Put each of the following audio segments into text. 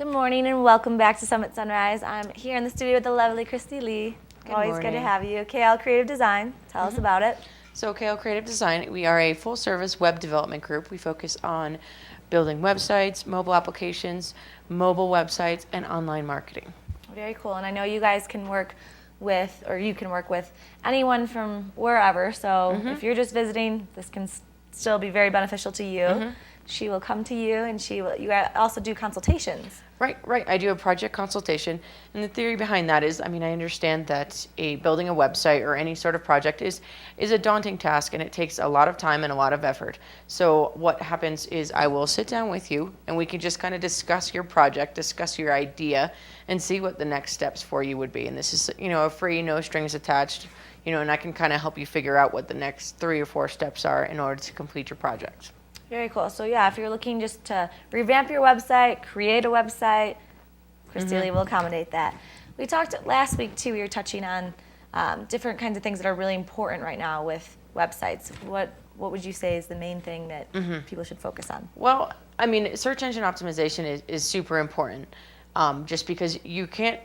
Good morning and welcome back to Summit Sunrise. I'm here in the studio with the lovely Christy Lee. Always good to have you. KL Creative Design, tell us about it. So KL Creative Design, we are a full-service web development group. We focus on building websites, mobile applications, mobile websites, and online marketing. Very cool. And I know you guys can work with, or you can work with anyone from wherever. So if you're just visiting, this can still be very beneficial to you. She will come to you, and you also do consultations. Right. I do a project consultation, and the theory behind that is, I understand that building a website or any sort of project is a daunting task, and it takes a lot of time and a lot of effort. So what happens is I will sit down with you, and we can just kind of discuss your project, discuss your idea, and see what the next steps for you would be. And this is, a free, no strings attached, and I can kind of help you figure out what the next 3 or 4 steps are in order to complete your project. Very cool. So yeah, if you're looking just to revamp your website, create a website, Christy Lee will accommodate that. We talked last week too, we were touching on different kinds of things that are really important right now with websites. What would you say is the main thing that people should focus on? Well, search engine optimization is super important, just because you can't,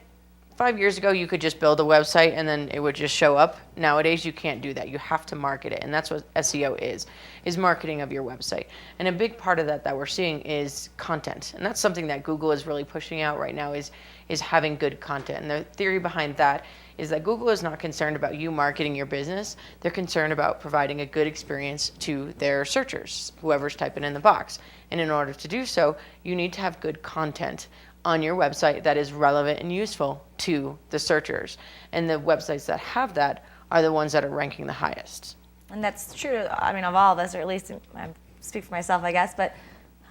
5 years ago, you could just build a website and then it would just show up. Nowadays, you can't do that. You have to market it, and that's what SEO is marketing of your website. And a big part of that we're seeing is content, and that's something that Google is really pushing out right now is having good content. And the theory behind that is that Google is not concerned about you marketing your business. They're concerned about providing a good experience to their searchers, whoever's typing in the box. And in order to do so, you need to have good content on your website that is relevant and useful to the searchers. And the websites that have that are the ones that are ranking the highest. And that's true, of all of us, or at least I speak for myself, I guess, but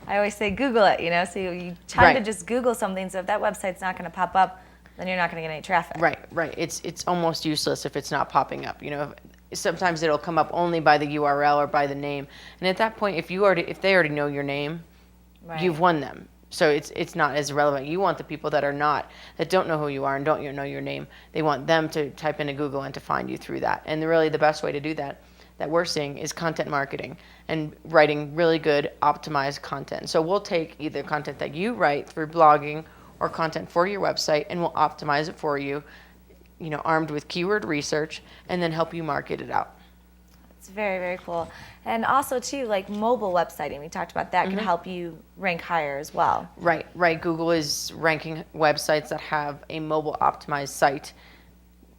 I always say Google it, so you try to just Google something, so if that website's not going to pop up, then you're not going to get any traffic. Right. It's almost useless if it's not popping up. Sometimes it'll come up only by the URL or by the name. And at that point, if they already know your name, you've won them. So it's not as relevant. You want the people that don't know who you are and don't know your name. They want them to type into Google and to find you through that. And really the best way to do that we're seeing is content marketing and writing really good optimized content. So we'll take either content that you write through blogging or content for your website, and we'll optimize it for you, armed with keyword research, and then help you market it out. It's very, very cool. And also, too, like mobile websiting, we talked about that, can help you rank higher as well. Right. Google is ranking websites that have a mobile optimized site.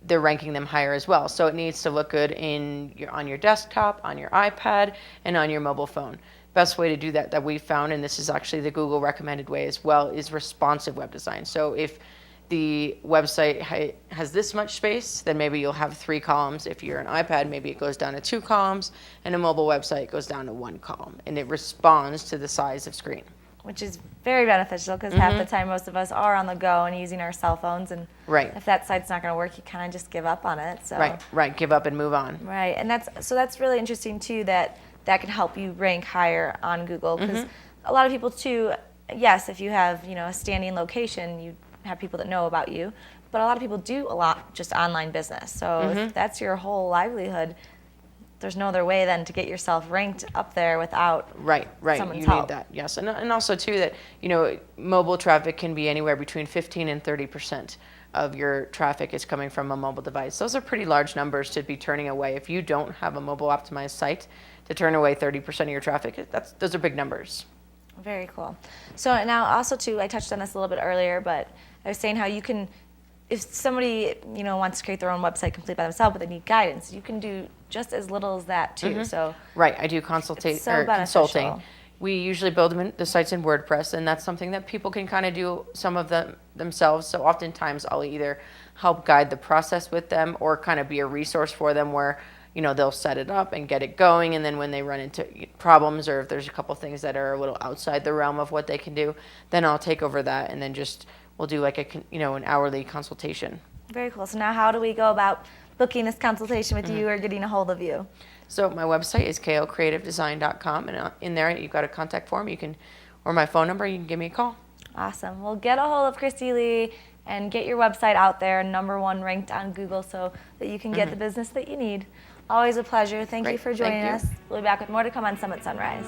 They're ranking them higher as well. So it needs to look good on your desktop, on your iPad, and on your mobile phone. Best way to do that we've found, and this is actually the Google recommended way as well, is responsive web design. So if the website has this much space, then maybe you'll have 3 columns. If you're an iPad, maybe it goes down to 2 columns, and a mobile website goes down to 1 column, and it responds to the size of screen. Which is very beneficial because half the time most of us are on the go and using our cell phones, and if that site's not going to work, you kind of just give up on it. So Right, give up and move on. Right, and that's really interesting too, that can help you rank higher on Google, because a lot of people too, yes, if you have a standing location, you have people that know about you, but a lot of people do a lot just online business. So if that's your whole livelihood, there's no other way then to get yourself ranked up there without someone's help. Need that, yes. And also too that, mobile traffic can be anywhere between 15 and 30% of your traffic is coming from a mobile device. Those are pretty large numbers to be turning away. If you don't have a mobile optimized site, to turn away 30% of your traffic, those are big numbers. Very cool. So now also too, I touched on this a little bit earlier, but I was saying how you can, if somebody wants to create their own website complete by themselves, but they need guidance, you can do just as little as that too. So I do consulting. We usually build the sites in WordPress, and that's something that people can kind of do some of them themselves. So oftentimes I'll either help guide the process with them or kind of be a resource for them where they'll set it up and get it going, and then when they run into problems or if there's a couple things that are a little outside the realm of what they can do, then I'll take over that, and then we'll do like an hourly consultation. Very cool. So now how do we go about booking this consultation with you or getting a hold of you? So my website is klcreativedesign.com, and in there you've got a contact form. Or my phone number, you can give me a call. Awesome. Well, get a hold of Christy Lee and get your website out there, #1 ranked on Google, so that you can get the business that you need. Always a pleasure. Thank you for joining us. We'll be back with more to come on Summit Sunrise.